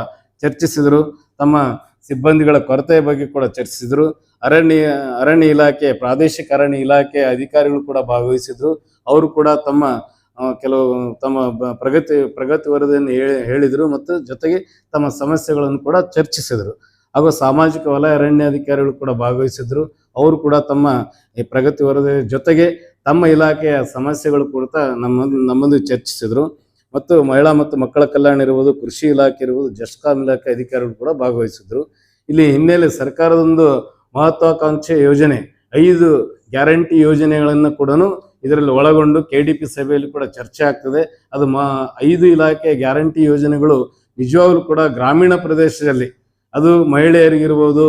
ಚರ್ಚಿಸಿದರು. ತಮ್ಮ ಸಿಬ್ಬಂದಿಗಳ ಕೊರತೆಯ ಬಗ್ಗೆ ಕೂಡ ಚರ್ಚಿಸಿದರು. ಅರಣ್ಯ ಇಲಾಖೆ ಪ್ರಾದೇಶಿಕ ಅರಣ್ಯ ಇಲಾಖೆ ಅಧಿಕಾರಿಗಳು ಕೂಡ ಭಾಗವಹಿಸಿದ್ರು. ಅವರು ಕೂಡ ತಮ್ಮ ಪ್ರಗತಿ ವರದಿಯನ್ನು ಹೇಳಿದರು ಮತ್ತು ಜೊತೆಗೆ ತಮ್ಮ ಸಮಸ್ಯೆಗಳನ್ನು ಕೂಡ ಚರ್ಚಿಸಿದರು. ಹಾಗೂ ಸಾಮಾಜಿಕ ವಲಯ ಅರಣ್ಯಾಧಿಕಾರಿಗಳು ಕೂಡ ಭಾಗವಹಿಸಿದ್ರು. ಅವರು ಕೂಡ ತಮ್ಮ ಈ ಪ್ರಗತಿ ವರದಿ ಜೊತೆಗೆ ತಮ್ಮ ಇಲಾಖೆಯ ಸಮಸ್ಯೆಗಳು ಕುರಿತ ನಮ್ಮೊಂದಿಗೆ ಚರ್ಚಿಸಿದರು. ಮತ್ತು ಮಹಿಳಾ ಮತ್ತು ಮಕ್ಕಳ ಕಲ್ಯಾಣ ಇರ್ಬೋದು, ಕೃಷಿ ಇಲಾಖೆ ಇರ್ಬೋದು, ಜಸ್ಕಾಂ ಇಲಾಖೆ ಅಧಿಕಾರಿಗಳು ಕೂಡ ಭಾಗವಹಿಸಿದ್ರು. ಇಲ್ಲಿ ಹಿನ್ನೆಲೆ ಸರ್ಕಾರದೊಂದು ಮಹತ್ವಾಕಾಂಕ್ಷೆ ಯೋಜನೆ 5 ಗ್ಯಾರಂಟಿ ಯೋಜನೆಗಳನ್ನು ಕೂಡ ಇದರಲ್ಲಿ ಒಳಗೊಂಡು KDP ಸಭೆಯಲ್ಲಿ ಕೂಡ ಚರ್ಚೆ ಆಗ್ತದೆ. ಅದು 5 ಇಲಾಖೆ ಗ್ಯಾರಂಟಿ ಯೋಜನೆಗಳು ನಿಜವಾಗ್ಲೂ ಕೂಡ ಗ್ರಾಮೀಣ ಪ್ರದೇಶದಲ್ಲಿ ಅದು ಮಹಿಳೆಯರಿಗಿರ್ಬೋದು,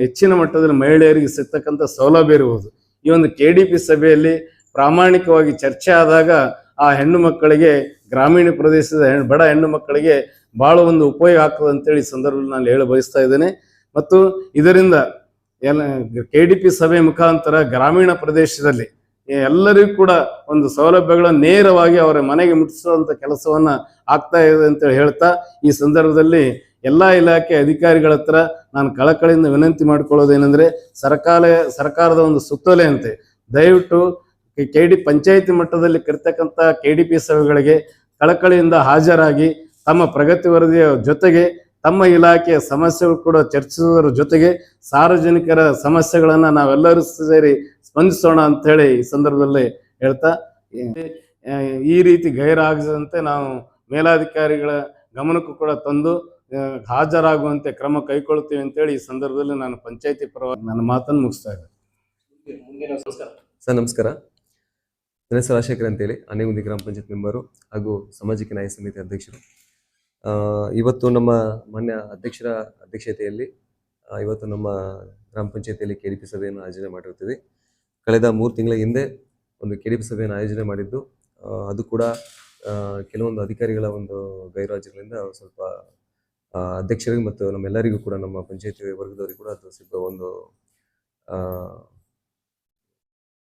ಹೆಚ್ಚಿನ ಮಟ್ಟದಲ್ಲಿ ಮಹಿಳೆಯರಿಗೆ ಸಿಗ್ತಕ್ಕಂಥ ಸೌಲಭ್ಯ ಇರ್ಬೋದು. ಈ ಒಂದು KDP ಸಭೆಯಲ್ಲಿ ಪ್ರಾಮಾಣಿಕವಾಗಿ ಚರ್ಚೆ ಆದಾಗ ಆ ಹೆಣ್ಣು ಮಕ್ಕಳಿಗೆ, ಗ್ರಾಮೀಣ ಪ್ರದೇಶದ ಬಡ ಹೆಣ್ಣು ಮಕ್ಕಳಿಗೆ ಭಾಳ ಒಂದು ಉಪಯೋಗ ಆಗ್ತದೆ ಅಂತೇಳಿ ಈ ಸಂದರ್ಭದಲ್ಲಿ ನಾನು ಹೇಳ ಬಯಸ್ತಾ ಇದ್ದೇನೆ. ಮತ್ತು ಇದರಿಂದ KDP ಸಭೆ ಮುಖಾಂತರ ಗ್ರಾಮೀಣ ಪ್ರದೇಶದಲ್ಲಿ ಎಲ್ಲರಿಗೂ ಕೂಡ ಒಂದು ಸೌಲಭ್ಯಗಳನ್ನು ನೇರವಾಗಿ ಅವರ ಮನೆಗೆ ಮುಟ್ಟಿಸುವಂಥ ಕೆಲಸವನ್ನ ಆಗ್ತಾ ಇದೆ ಅಂತ ಹೇಳ್ತಾ, ಈ ಸಂದರ್ಭದಲ್ಲಿ ಎಲ್ಲ ಇಲಾಖೆ ಅಧಿಕಾರಿಗಳ ಹತ್ರ ನಾನು ಕಳಕಳಿಯಿಂದ ವಿನಂತಿ ಮಾಡಿಕೊಳ್ಳೋದೇನೆಂದ್ರೆ, ಸರ್ಕಾರದ ಒಂದು ಸುತ್ತೋಲೆ ಅಂತೆ ದಯವಿಟ್ಟು ಪಂಚಾಯಿತಿ ಮಟ್ಟದಲ್ಲಿ ಕರೆತಕ್ಕಂಥ KDP ಸಭೆಗಳಿಗೆ ಕಳಕಳಿಯಿಂದ ಹಾಜರಾಗಿ ತಮ್ಮ ಪ್ರಗತಿ ವರದಿಯ ಜೊತೆಗೆ ತಮ್ಮ ಇಲಾಖೆಯ ಸಮಸ್ಯೆಗಳು ಕೂಡ ಚರ್ಚಿಸುವುದರ ಜೊತೆಗೆ ಸಾರ್ವಜನಿಕರ ಸಮಸ್ಯೆಗಳನ್ನು ನಾವೆಲ್ಲರೂ ಸೇರಿ ಸ್ಪಂದಿಸೋಣ ಅಂತ ಹೇಳಿ ಈ ಸಂದರ್ಭದಲ್ಲಿ ಹೇಳ್ತಾ, ಈ ರೀತಿ ಗೈರಾಗದಂತೆ ನಾವು ಮೇಲಾಧಿಕಾರಿಗಳ ಗಮನಕ್ಕೂ ಕೂಡ ತಂದು ಹಾಜರಾಗುವಂತೆ ಕ್ರಮ ಕೈಗೊಳ್ಳುತ್ತೀವಿ ಅಂತೇಳಿ ಈ ಸಂದರ್ಭದಲ್ಲಿ ನಾನು ಪಂಚಾಯಿತಿ ಪರವಾಗಿ ನನ್ನ ಮಾತನ್ನು ಮುಗಿಸ್ತಾ ಇದ್ದೇನೆ. ಸರ್ ನಮಸ್ಕಾರ. ನನ್ನ ಹೆಸರು ರಾಜಶೇಖರ್ ಅಂತೇಳಿ, ಆನೆಗುಂದಿ ಗ್ರಾಮ ಪಂಚಾಯತ್ ಮೆಂಬರು ಹಾಗೂ ಸಾಮಾಜಿಕ ನ್ಯಾಯ ಸಮಿತಿ ಅಧ್ಯಕ್ಷರು. ಇವತ್ತು ನಮ್ಮ ಮಾನ್ಯ ಅಧ್ಯಕ್ಷರ ಅಧ್ಯಕ್ಷತೆಯಲ್ಲಿ ಇವತ್ತು ನಮ್ಮ ಗ್ರಾಮ ಪಂಚಾಯತಿಯಲ್ಲಿ KDP ಸಭೆಯನ್ನು ಆಯೋಜನೆ ಮಾಡಿರ್ತೀವಿ. ಕಳೆದ 3 ತಿಂಗಳ ಹಿಂದೆ ಒಂದು KDP ಸಭೆಯನ್ನು ಆಯೋಜನೆ ಮಾಡಿದ್ದು, ಅದು ಕೂಡ ಕೆಲವೊಂದು ಅಧಿಕಾರಿಗಳ ಒಂದು ಗೈರುಹಾಜರಿನಿಂದ ಸ್ವಲ್ಪ ಅಧ್ಯಕ್ಷರಿಗೆ ಮತ್ತು ನಮ್ಮೆಲ್ಲರಿಗೂ ಕೂಡ ನಮ್ಮ ಪಂಚಾಯತಿ ವರ್ಗದವರಿಗೂ ಕೂಡ ಅದು ಸಿಕ್ಕ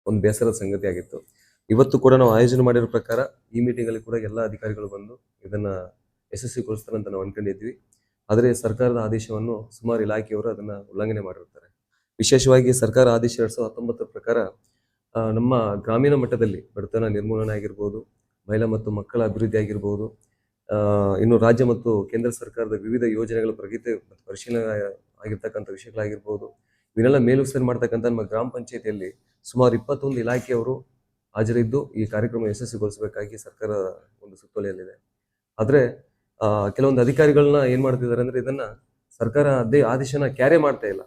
ಒಂದು ಬೇಸರದ ಸಂಗತಿ ಆಗಿತ್ತು. ಇವತ್ತು ಕೂಡ ನಾವು ಆಯೋಜನೆ ಮಾಡಿರೋ ಪ್ರಕಾರ ಈ ಮೀಟಿಂಗಲ್ಲಿ ಕೂಡ ಎಲ್ಲ ಅಧಿಕಾರಿಗಳು ಬಂದು ಇದನ್ನ ಯಶಸ್ವಿಗೊಳಿಸ್ತಾರೆ ಅಂತ ನಾವು ಅನ್ಕೊಂಡಿದ್ವಿ. ಆದರೆ ಸರ್ಕಾರದ ಆದೇಶವನ್ನು ಸುಮಾರು ಇಲಾಖೆಯವರು ಅದನ್ನ ಉಲ್ಲಂಘನೆ ಮಾಡಿರ್ತಾರೆ. ವಿಶೇಷವಾಗಿ ಸರ್ಕಾರ ಆದೇಶ 2019 ಪ್ರಕಾರ ನಮ್ಮ ಗ್ರಾಮೀಣ ಮಟ್ಟದಲ್ಲಿ ಬಡತನ ನಿರ್ಮೂಲನೆ ಆಗಿರ್ಬೋದು, ಮಹಿಳಾ ಮತ್ತು ಮಕ್ಕಳ ಅಭಿವೃದ್ಧಿ ಆಗಿರ್ಬೋದು, ಇನ್ನು ರಾಜ್ಯ ಮತ್ತು ಕೇಂದ್ರ ಸರ್ಕಾರದ ವಿವಿಧ ಯೋಜನೆಗಳ ಪ್ರಗತಿ ಮತ್ತು ಪರಿಶೀಲನೆ ಆಗಿರ್ತಕ್ಕಂಥ ವಿಷಯಗಳಾಗಿರ್ಬೋದು, ಇವನ್ನೆಲ್ಲ ಮೇಲುಸ್ತುವಾರಿ ಮಾಡ್ತಕ್ಕಂಥ ನಮ್ಮ ಗ್ರಾಮ ಪಂಚಾಯತಿಯಲ್ಲಿ ಸುಮಾರು 21 ಇಲಾಖೆಯವರು ಹಾಜರಿದ್ದು ಈ ಕಾರ್ಯಕ್ರಮ ಯಶಸ್ವಿಗೊಳಿಸಬೇಕಾಗಿ ಸರ್ಕಾರ ಒಂದು ಸುತ್ತೋಲೆಯಲ್ಲಿದೆ. ಆದರೆ ಕೆಲವೊಂದು ಅಧಿಕಾರಿಗಳನ್ನ ಏನ್ ಮಾಡ್ತಿದ್ದಾರೆ ಅಂದ್ರೆ, ಇದನ್ನ ಸರ್ಕಾರ ಆದೇಶನ ಕ್ಯಾರಿ ಮಾಡ್ತಾ ಇಲ್ಲ.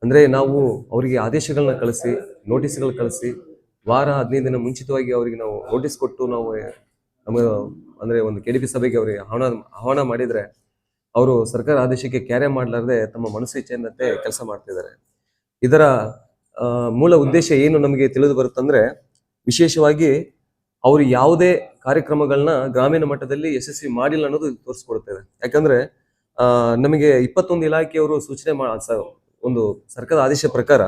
ಅಂದ್ರೆ ನಾವು ಅವರಿಗೆ ಆದೇಶಗಳನ್ನ ಕಳಿಸಿ, ನೋಟಿಸ್ಗಳು ಕಳಿಸಿ, ವಾರ 15 ದಿನ ಮುಂಚಿತವಾಗಿ ಅವರಿಗೆ ನಾವು ನೋಟಿಸ್ ಕೊಟ್ಟು ನಾವು ನಮಗೆ ಅಂದ್ರೆ ಒಂದು KDP ಸಭೆಗೆ ಅವರಿಗೆ ಆಹ್ವಾನ ಮಾಡಿದ್ರೆ ಅವರು ಸರ್ಕಾರ ಆದೇಶಕ್ಕೆ ಕ್ಯಾರೆ ಮಾಡಲಾರದೆ ತಮ್ಮ ಮನಸ್ಸು ಇಚ್ಛೆಯಂತೆ ಕೆಲಸ ಮಾಡ್ತಿದ್ದಾರೆ. ಇದರ ಮೂಲ ಉದ್ದೇಶ ಏನು ನಮಗೆ ತಿಳಿದು ಬರುತ್ತಂದ್ರೆ, ವಿಶೇಷವಾಗಿ ಅವರು ಯಾವುದೇ ಕಾರ್ಯಕ್ರಮಗಳನ್ನ ಗ್ರಾಮೀಣ ಮಟ್ಟದಲ್ಲಿ ಯಶಸ್ವಿ ಮಾಡಿಲ್ಲ ಅನ್ನೋದು ತೋರಿಸ್ಕೊಡುತ್ತದೆ. ಯಾಕಂದ್ರೆ ನಮಗೆ 21 ಇಲಾಖೆಯವರು ಸೂಚನೆ ಒಂದು ಸರ್ಕಾರದ ಆದೇಶ ಪ್ರಕಾರ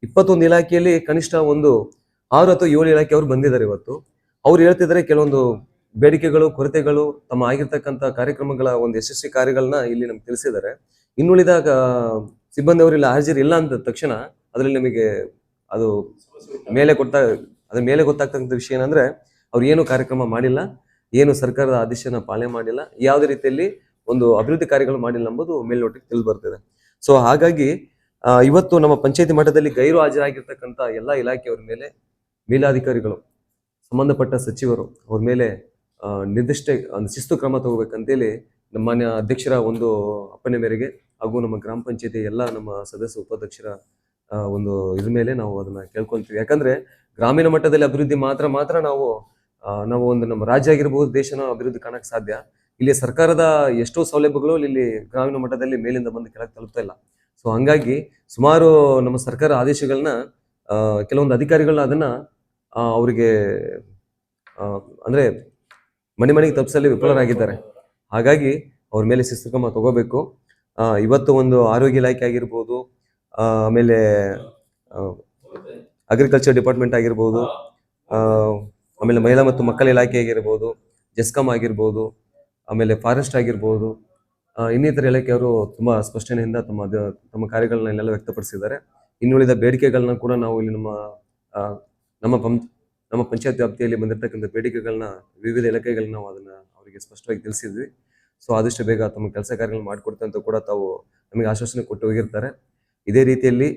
21 ಇಲಾಖೆಯಲ್ಲಿ ಕನಿಷ್ಠ ಒಂದು 6 ಅಥವಾ 7 ಇಲಾಖೆಯವರು ಬಂದಿದ್ದಾರೆ. ಇವತ್ತು ಅವ್ರು ಹೇಳ್ತಿದ್ದಾರೆ ಕೆಲವೊಂದು ಬೇಡಿಕೆಗಳು, ಕೊರತೆಗಳು, ತಮ್ಮ ಆಗಿರ್ತಕ್ಕಂಥ ಕಾರ್ಯಕ್ರಮಗಳ ಒಂದು ಯಶಸ್ವಿ ಕಾರ್ಯಗಳನ್ನ ಇಲ್ಲಿ ನಮ್ಗೆ ತಿಳಿಸಿದ್ದಾರೆ. ಇನ್ನುಳಿದ ಸಿಬ್ಬಂದಿ ಅವರಿಲ್ಲ, ಹಾಜರಿ ಇಲ್ಲ ಅಂದ ತಕ್ಷಣ ಅದರಲ್ಲಿ ನಮಗೆ ಅದು ಮೇಲೆ ಗೊತ್ತಾಗ್ತಕ್ಕಂಥ ವಿಷಯ ಏನಂದ್ರೆ, ಅವ್ರು ಏನು ಕಾರ್ಯಕ್ರಮ ಮಾಡಿಲ್ಲ, ಏನು ಸರ್ಕಾರದ ಆದೇಶನ ಪಾಲನೆ ಮಾಡಿಲ್ಲ, ಯಾವುದೇ ರೀತಿಯಲ್ಲಿ ಒಂದು ಅಭಿವೃದ್ಧಿ ಕಾರ್ಯಗಳು ಮಾಡಿಲ್ಲ ಎಂಬುದು ಮೇಲ್ನೋಟಕ್ಕೆ ತಿಳಿದು ಬರ್ತದೆ. ಸೊ ಹಾಗಾಗಿ ಇವತ್ತು ನಮ್ಮ ಪಂಚಾಯತಿ ಮಟ್ಟದಲ್ಲಿ ಗೈರು ಹಾಜರಾಗಿರ್ತಕ್ಕಂಥ ಎಲ್ಲ ಇಲಾಖೆಯವರ ಮೇಲೆ ಮೇಲಾಧಿಕಾರಿಗಳು, ಸಂಬಂಧಪಟ್ಟ ಸಚಿವರು ಅವ್ರ ಮೇಲೆ ನಿರ್ದಿಷ್ಟ ಒಂದು ಶಿಸ್ತು ಕ್ರಮ ತಗೋಬೇಕಂತೇಳಿ ನಮ್ಮ ಮಾನ್ಯ ಅಧ್ಯಕ್ಷರ ಒಂದು ಅಪ್ಪಣೆ ಮೇರೆಗೆ ಹಾಗೂ ನಮ್ಮ ಗ್ರಾಮ ಪಂಚಾಯತಿ ಎಲ್ಲ ನಮ್ಮ ಸದಸ್ಯ ಉಪಾಧ್ಯಕ್ಷರ ಒಂದು ಇದ್ರ ಮೇಲೆ ನಾವು ಅದನ್ನ ಕೇಳ್ಕೊಂತೀವಿ. ಯಾಕಂದ್ರೆ ಗ್ರಾಮೀಣ ಮಟ್ಟದಲ್ಲಿ ಅಭಿವೃದ್ಧಿ ಮಾತ್ರ ನಾವು ಒಂದು ನಮ್ಮ ರಾಜ್ಯ ಆಗಿರ್ಬೋದು, ದೇಶನ ಅಭಿವೃದ್ಧಿ ಕಾಣಕ್ ಸಾಧ್ಯ. ಇಲ್ಲಿ ಸರ್ಕಾರದ ಎಷ್ಟೋ ಸೌಲಭ್ಯಗಳು ಇಲ್ಲಿ ಗ್ರಾಮೀಣ ಮಟ್ಟದಲ್ಲಿ ಮೇಲಿಂದ ಬಂದು ಕೆಳಗೆ ತಲುಪ್ತಾ ಇಲ್ಲ. ಸೊ ಹಂಗಾಗಿ ಸುಮಾರು ನಮ್ಮ ಸರ್ಕಾರ ಆದೇಶಗಳನ್ನ ಕೆಲವೊಂದು ಅಧಿಕಾರಿಗಳನ್ನ ಅದನ್ನ ಅವರಿಗೆ ಅಂದ್ರೆ ಮನೆಗೆ ತಪ್ಪಿಸಲು ವಿಫಲರಾಗಿದ್ದಾರೆ. ಹಾಗಾಗಿ ಅವ್ರ ಮೇಲೆ ಶಿಸ್ತು ಕ್ರಮ ತಗೋಬೇಕು. ಇವತ್ತು ಒಂದು ಆರೋಗ್ಯ ಇಲಾಖೆ ಆಗಿರ್ಬೋದು, ಆಮೇಲೆ ಅಗ್ರಿಕಲ್ಚರ್ ಡಿಪಾರ್ಟ್ಮೆಂಟ್ ಆಗಿರ್ಬೋದು, ಆಮೇಲೆ ಮಹಿಳಾ ಮತ್ತು ಮಕ್ಕಳ ಇಲಾಖೆ ಆಗಿರ್ಬೋದು, ಜೆಸ್ಕಾಂ ಆಗಿರ್ಬೋದು, ಆಮೇಲೆ ಫಾರೆಸ್ಟ್ ಆಗಿರ್ಬೋದು, ಇನ್ನಿತರ ಇಲಾಖೆಯವರು ತುಂಬಾ ಸ್ಪಷ್ಟನೆಯಿಂದ ತಮ್ಮ ಕಾರ್ಯಗಳನ್ನ ಇಲ್ಲೆಲ್ಲ ವ್ಯಕ್ತಪಡಿಸಿದ್ದಾರೆ. ಇನ್ನುಳಿದ ಬೇಡಿಕೆಗಳನ್ನ ಕೂಡ ನಾವು ಇಲ್ಲಿ ನಮ್ಮ ಪಂಚಾಯತ್ ವ್ಯಾಪ್ತಿಯಲ್ಲಿ ಬಂದಿರತಕ್ಕಂಥ ಬೇಡಿಕೆಗಳನ್ನ ವಿವಿಧ ಇಲಾಖೆಗಳನ್ನ ನಾವು ಅದನ್ನ ಅವರಿಗೆ ಸ್ಪಷ್ಟವಾಗಿ ತಿಳಿಸಿದ್ವಿ. ಸೊ ಆದಷ್ಟು ಬೇಗ ತಮ್ಮ ಕೆಲಸ ಕಾರ್ಯಗಳನ್ನ ಮಾಡಿಕೊಡ್ತಾರೆ ಅಂತ ಕೂಡ ತಾವು ನಮಗೆ ಆಶ್ವಾಸನೆ ಕೊಟ್ಟು ಹೋಗಿರ್ತಾರೆ. ಇದೇ ರೀತಿಯಲ್ಲಿ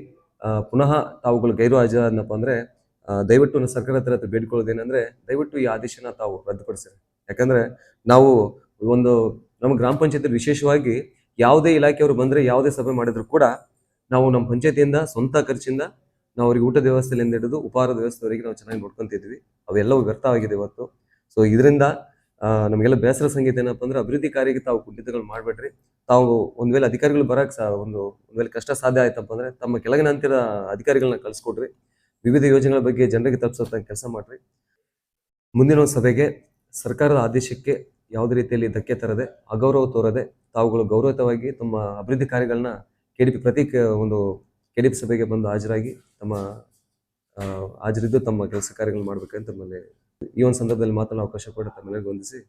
ಪುನಃ ತಾವುಗಳು ಗೈರು ಹಾಜರಾದನಪ್ಪ ಅಂದ್ರೆ ದಯವಿಟ್ಟು ಸರ್ಕಾರ ಹತ್ರ ಬೇಡಿಕೊಳ್ಳೋದೇನೆಂದ್ರೆ, ದಯವಿಟ್ಟು ಈ ಆದೇಶನ ತಾವು ರದ್ದುಪಡಿಸಿರಿ. ಯಾಕಂದ್ರೆ ನಾವು ನಮ್ಮ ಗ್ರಾಮ ಪಂಚಾಯತ್ ವಿಶೇಷವಾಗಿ ಯಾವುದೇ ಇಲಾಖೆಯವರು ಬಂದ್ರೆ, ಯಾವುದೇ ಸಭೆ ಮಾಡಿದ್ರು ಕೂಡ ನಾವು ನಮ್ಮ ಪಂಚಾಯತಿಯಿಂದ ಸ್ವಂತ ಖರ್ಚಿಂದ ನಾವು ಅವ್ರಿಗೆ ಊಟದ ವ್ಯವಸ್ಥೆಯಿಂದ ಹಿಡಿದು ಉಪಹಾರದ ವ್ಯವಸ್ಥೆವರೆಗೆ ನಾವು ಚೆನ್ನಾಗಿ ನೋಡ್ಕೊಂತಿದ್ವಿ. ಅವೆಲ್ಲವೂ ವ್ಯರ್ಥವಾಗಿದೆ ಇವತ್ತು. ಸೊ ಇದರಿಂದ ನಮಗೆಲ್ಲ ಬೇಸರ ಸಂಗೀತ ಏನಪ್ಪ ಅಂದ್ರೆ, ಅಭಿವೃದ್ಧಿ ಕಾರ್ಯಕ್ಕೆ ತಾವು ಕುಂಠಿತಗಳು ಮಾಡ್ಬೇಡ್ರಿ. ತಾವು ಒಂದ್ ವೇಳೆ ಅಧಿಕಾರಿಗಳು ಬರಕ್ ಒಂದ್ ವೇಳೆ ಕಷ್ಟ ಸಾಧ್ಯ ಆಯ್ತಪ್ಪ ಅಂದ್ರೆ ತಮ್ಮ ಕೆಳಗಿನ ಹಂತದ ಅಧಿಕಾರಿಗಳನ್ನ ಕಳ್ಸಿಕೊಡ್ರಿ. ವಿವಿಧ ಯೋಜನೆಗಳ ಬಗ್ಗೆ ಜನರಿಗೆ ತಲುಪಿಸೋ ಕೆಲಸ ಮಾಡ್ರಿ. ಮುಂದಿನ ಒಂದು ಸಭೆಗೆ ಸರ್ಕಾರದ ಆದೇಶಕ್ಕೆ ಯಾವುದೇ ರೀತಿಯಲ್ಲಿ ಧಕ್ಕೆ ತರದೆ, ಅಗೌರವ ತೋರದೆ ತಾವುಗಳು ಗೌರವಯುತವಾಗಿ ತಮ್ಮ ಅಭಿವೃದ್ಧಿ ಕಾರ್ಯಗಳನ್ನ KDP ಸಭೆಗೆ ಬಂದು ಹಾಜರಾಗಿ ಹಾಜರಿದ್ದು ತಮ್ಮ ಕೆಲಸ ಕಾರ್ಯಗಳು ಮಾಡ್ಬೇಕಂತ ತಮ್ಮಲ್ಲಿ ಈ ಒಂದು ಸಂದರ್ಭದಲ್ಲಿ ಮಾತನಾಡಲು ಅವಕಾಶ ಕೊಟ್ಟು ತಮ್ಮೆಲ್ಲರಿಗೂ ವಂದಿಸಿ